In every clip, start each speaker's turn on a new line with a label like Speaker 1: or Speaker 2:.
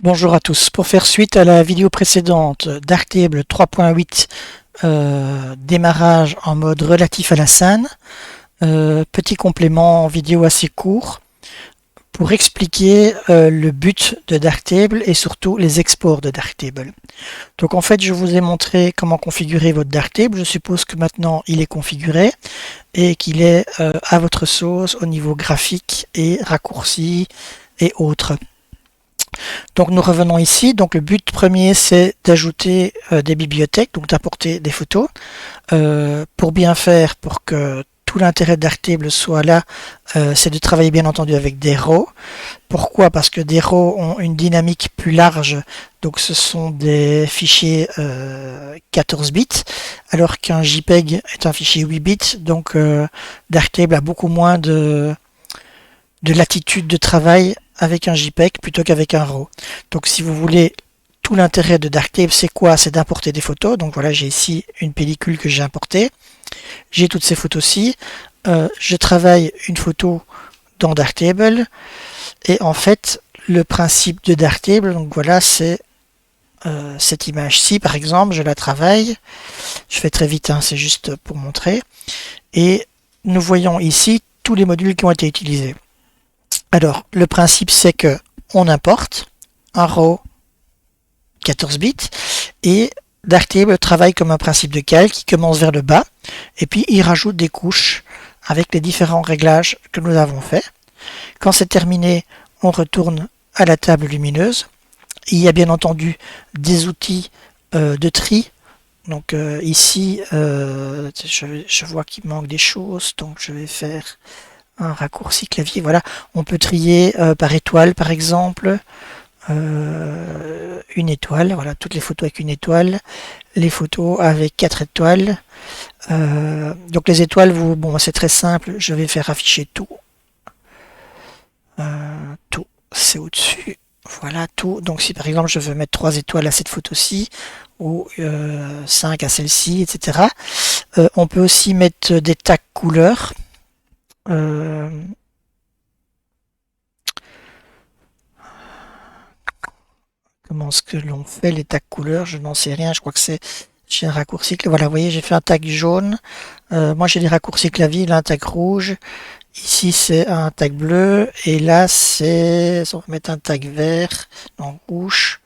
Speaker 1: Bonjour à tous. Pour faire suite à la vidéo précédente Darktable 3.8 démarrage en mode relatif à la scène, petit complément en vidéo assez court pour expliquer le but de Darktable et surtout les exports de Darktable. Donc en fait je vous ai montré comment configurer votre Darktable. Je suppose que maintenant il est configuré et qu'il est à votre sauce au niveau graphique et raccourci et autres. Donc nous revenons ici. Donc le but premier c'est d'ajouter des bibliothèques, donc d'apporter des photos. Pour bien faire, pour que tout l'intérêt de Darktable soit là, c'est de travailler bien entendu avec des RAW. Pourquoi? Parce que des RAW ont une dynamique plus large, donc ce sont des fichiers 14 bits, alors qu'un JPEG est un fichier 8 bits, donc Darktable a beaucoup moins de latitude de travail avec un JPEG plutôt qu'avec un RAW. Donc si vous voulez, tout l'intérêt de Darktable c'est quoi? C'est d'importer des photos. Donc voilà, j'ai ici une pellicule que j'ai importée. J'ai toutes ces photos-ci. Je travaille une photo dans Darktable. Et en fait, le principe de Darktable, donc voilà, c'est cette image-ci par exemple, je la travaille. Je fais très vite, hein, c'est juste pour montrer. Et nous voyons ici tous les modules qui ont été utilisés. Alors, le principe, c'est que on importe un RAW 14 bits et Darktable travaille comme un principe de calque qui commence vers le bas et puis il rajoute des couches avec les différents réglages que nous avons faits. Quand c'est terminé, on retourne à la table lumineuse. Il y a bien entendu des outils de tri. Donc ici, je vois qu'il manque des choses, donc je vais faire un raccourci clavier. Voilà, on peut trier par étoile par exemple, une étoile, voilà, toutes les photos avec une étoile, les photos avec 4 étoiles. Donc les étoiles, bon, c'est très simple, je vais faire afficher tout. Tout, c'est au-dessus. Voilà tout. Donc si par exemple je veux mettre 3 étoiles à cette photo-ci, ou 5 à celle-ci, etc. On peut aussi mettre des tags couleurs. Comment est-ce que l'on fait les tags couleurs? Je n'en sais rien, je crois que c'est... J'ai un raccourci, voilà, vous voyez, j'ai fait un tag jaune. Moi j'ai des raccourcis clavier, là un tag rouge. Ici c'est un tag bleu. Et là c'est... On va mettre un tag vert, en rouge.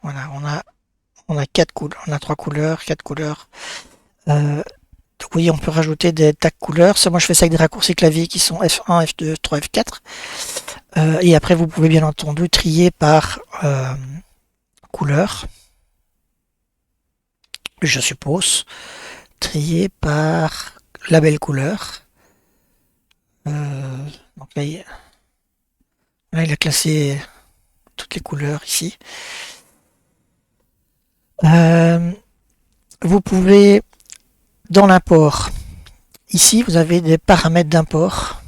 Speaker 1: Voilà, on a 4 couleurs, on a 3 couleurs, 4 couleurs. Donc oui, on peut rajouter des tags couleurs. Ça, moi je fais ça avec des raccourcis clavier qui sont F1, F2, F3, F4. Et après vous pouvez bien entendu trier par couleur. Je suppose. Trier par label couleur. Donc là il a classé toutes les couleurs ici. Vous pouvez, dans l'import, ici vous avez des paramètres d'import.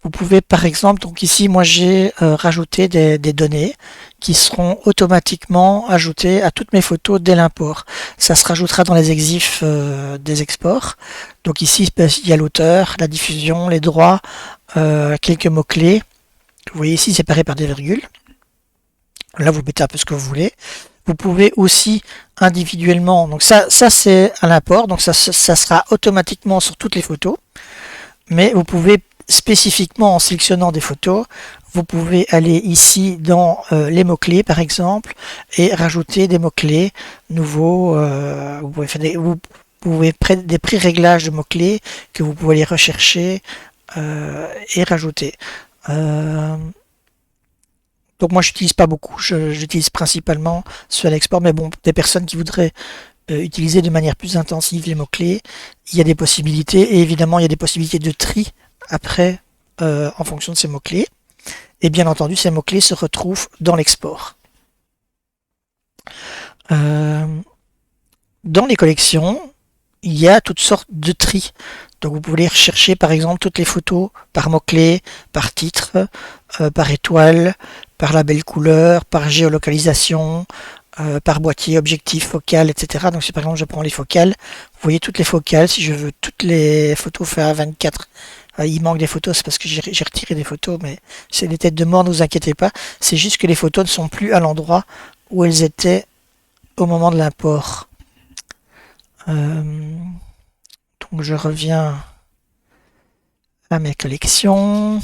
Speaker 1: Vous pouvez par exemple, donc ici moi j'ai rajouté des données qui seront automatiquement ajoutées à toutes mes photos dès l'import. Ça se rajoutera dans les exifs des exports. Donc ici il y a l'auteur, la diffusion, les droits, quelques mots-clés. Vous voyez ici séparé par des virgules. Là vous mettez un peu ce que vous voulez. Vous pouvez aussi individuellement, donc ça c'est à l'import, donc ça sera automatiquement sur toutes les photos. Mais vous pouvez spécifiquement en sélectionnant des photos, vous pouvez aller ici dans les mots-clés par exemple et rajouter des mots-clés nouveaux. Vous pouvez prendre des pré-réglages de mots-clés que vous pouvez aller rechercher et rajouter. Donc moi j'utilise pas beaucoup, j'utilise principalement ceux à l'export, mais bon, des personnes qui voudraient utiliser de manière plus intensive les mots-clés, il y a des possibilités, et évidemment il y a des possibilités de tri après en fonction de ces mots-clés. Et bien entendu, ces mots-clés se retrouvent dans l'export. Dans les collections, il y a toutes sortes de tri. Donc vous pouvez rechercher par exemple toutes les photos par mots-clés, par titre, par étoile, par label couleur, par géolocalisation, par boîtier, objectif, focal, etc. Donc si par exemple je prends les focales, vous voyez toutes les focales, si je veux toutes les photos faire à 24, il manque des photos, c'est parce que j'ai retiré des photos, mais c'est des têtes de mort, ne vous inquiétez pas, c'est juste que les photos ne sont plus à l'endroit où elles étaient au moment de l'import. Donc je reviens à mes collections.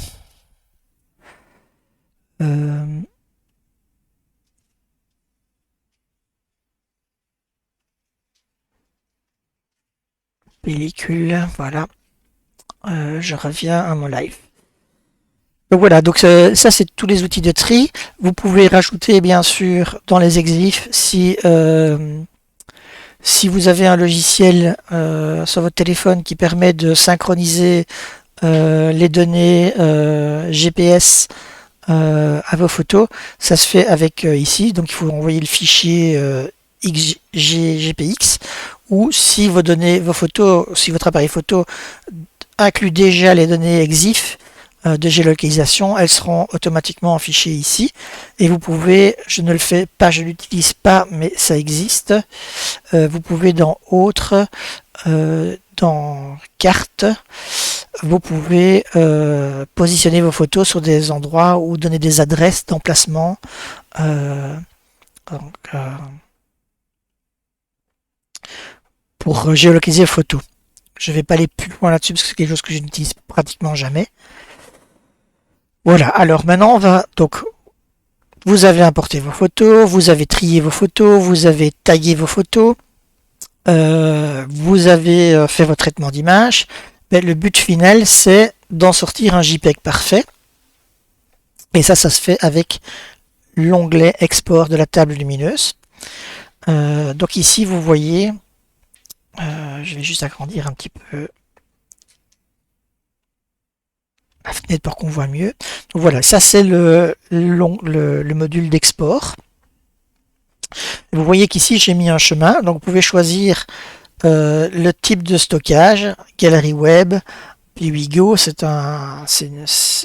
Speaker 1: Pellicule, voilà. Je reviens à mon live. Donc voilà, donc ça c'est tous les outils de tri. Vous pouvez rajouter bien sûr dans les exifs si vous avez un logiciel sur votre téléphone qui permet de synchroniser les données GPS à vos photos, ça se fait avec ici, donc il faut envoyer le fichier GPX, ou si vos données, vos photos, si votre appareil photo inclut déjà les données EXIF de géolocalisation, elles seront automatiquement affichées ici. Et vous pouvez, je ne le fais pas, je l'utilise pas, mais ça existe. Vous pouvez dans Autres, dans Cartes, vous pouvez positionner vos photos sur des endroits ou donner des adresses d'emplacement. Pour géolocaliser vos photos. Je ne vais pas aller plus loin là-dessus parce que c'est quelque chose que je n'utilise pratiquement jamais. Voilà, alors maintenant on va donc vous avez importé vos photos, vous avez trié vos photos, vous avez tagué vos photos, vous avez fait votre traitement d'image. Mais le but final c'est d'en sortir un JPEG parfait. Et ça se fait avec l'onglet export de la table lumineuse. Donc ici vous voyez, je vais juste agrandir un petit peu la fenêtre pour qu'on voit mieux. Donc voilà, ça c'est le module d'export. Vous voyez qu'ici j'ai mis un chemin, donc vous pouvez choisir le type de stockage, galerie web, puis Wigo,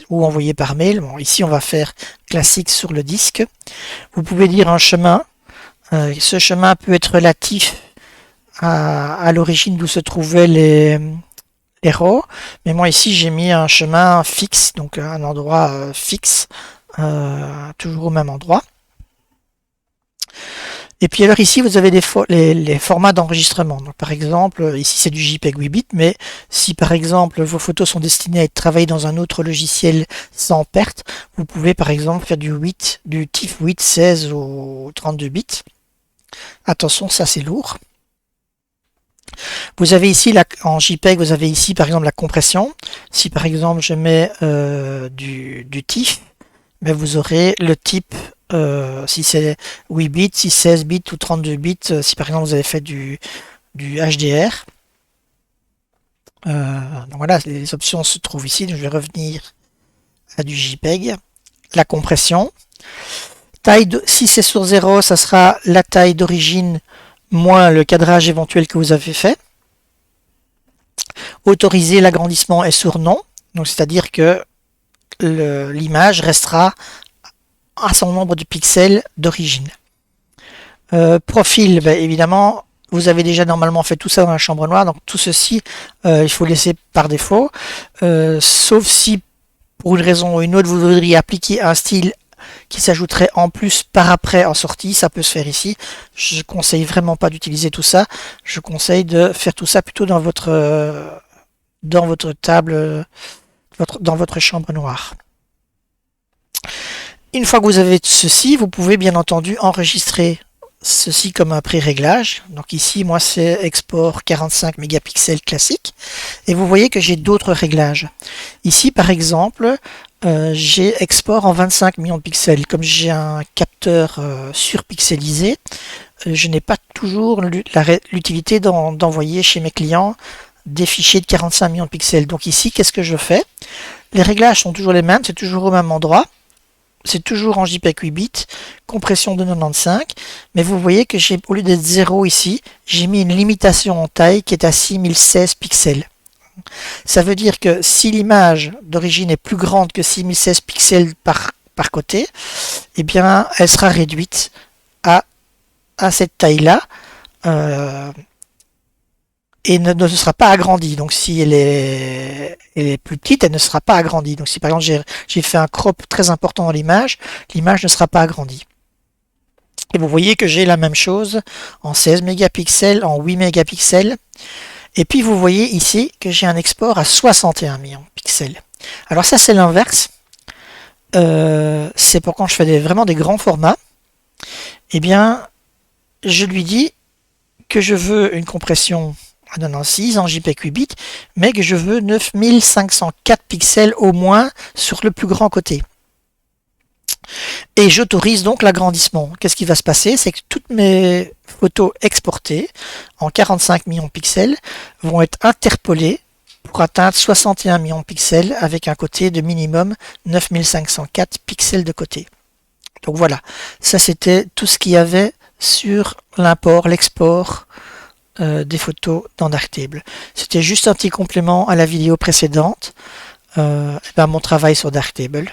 Speaker 1: ou envoyé par mail. Bon, ici on va faire classique sur le disque. Vous pouvez dire un chemin. Ce chemin peut être relatif à l'origine d'où se trouvaient les RAW, mais moi ici j'ai mis un chemin fixe, donc un endroit fixe, toujours au même endroit. Et puis alors ici vous avez les formats d'enregistrement. Donc par exemple ici c'est du JPEG 8 bits, mais si par exemple vos photos sont destinées à être travaillées dans un autre logiciel sans perte, vous pouvez par exemple faire du TIFF 8, 16 ou 32 bits. Attention, ça c'est lourd. Vous avez ici, en JPEG, vous avez ici par exemple la compression. Si par exemple je mets du TIFF, mais vous aurez le type, si c'est 8 bits, si 16 bits ou 32 bits, si par exemple vous avez fait du HDR. Donc voilà, les options se trouvent ici. Donc je vais revenir à du JPEG. La compression. Si c'est sur 0, ça sera la taille d'origine moins le cadrage éventuel que vous avez fait. Autoriser l'agrandissement est sur non, donc c'est-à-dire que l'image restera à son nombre de pixels d'origine. Profil, ben, évidemment, vous avez déjà normalement fait tout ça dans la chambre noire, donc tout ceci, il faut laisser par défaut, sauf si pour une raison ou une autre, vous voudriez appliquer un style qui s'ajouterait en plus par après en sortie, ça peut se faire ici. Je conseille vraiment pas d'utiliser tout ça. Je conseille de faire tout ça plutôt dans votre table, dans votre chambre noire. Une fois que vous avez ceci, vous pouvez bien entendu enregistrer ceci comme un pré-réglage. Donc ici, moi, c'est export 45 mégapixels classique. Et vous voyez que j'ai d'autres réglages. Ici, par exemple, j'ai export en 25 millions de pixels. Comme j'ai un capteur surpixelisé, je n'ai pas toujours l'utilité d'envoyer chez mes clients des fichiers de 45 millions de pixels. Donc ici, qu'est-ce que je fais? Les réglages sont toujours les mêmes, c'est toujours au même endroit. C'est toujours en JPEG 8 bits, compression de 95, mais vous voyez que j'ai, au lieu d'être 0 ici, j'ai mis une limitation en taille qui est à 6016 pixels. Ça veut dire que si l'image d'origine est plus grande que 6016 pixels par côté, eh bien, elle sera réduite à à cette taille-là et ne sera pas agrandie. Donc si elle est plus petite, elle ne sera pas agrandie. Donc si par exemple j'ai fait un crop très important dans l'image ne sera pas agrandie. Et vous voyez que j'ai la même chose en 16 mégapixels, en 8 mégapixels. Et puis vous voyez ici que j'ai un export à 61 millions de pixels. Alors ça c'est l'inverse. C'est pour quand je fais vraiment des grands formats. Eh bien, je lui dis que je veux une compression à 96 en JPEG 8 bits, mais que je veux 9504 pixels au moins sur le plus grand côté. Et j'autorise donc l'agrandissement. Qu'est-ce qui va se passer? C'est que toutes mes photos exportées en 45 millions de pixels vont être interpolées pour atteindre 61 millions de pixels avec un côté de minimum 9504 pixels de côté. Donc voilà, ça c'était tout ce qu'il y avait sur l'import, l'export des photos dans Darktable. C'était juste un petit complément à la vidéo précédente, mon travail sur Darktable.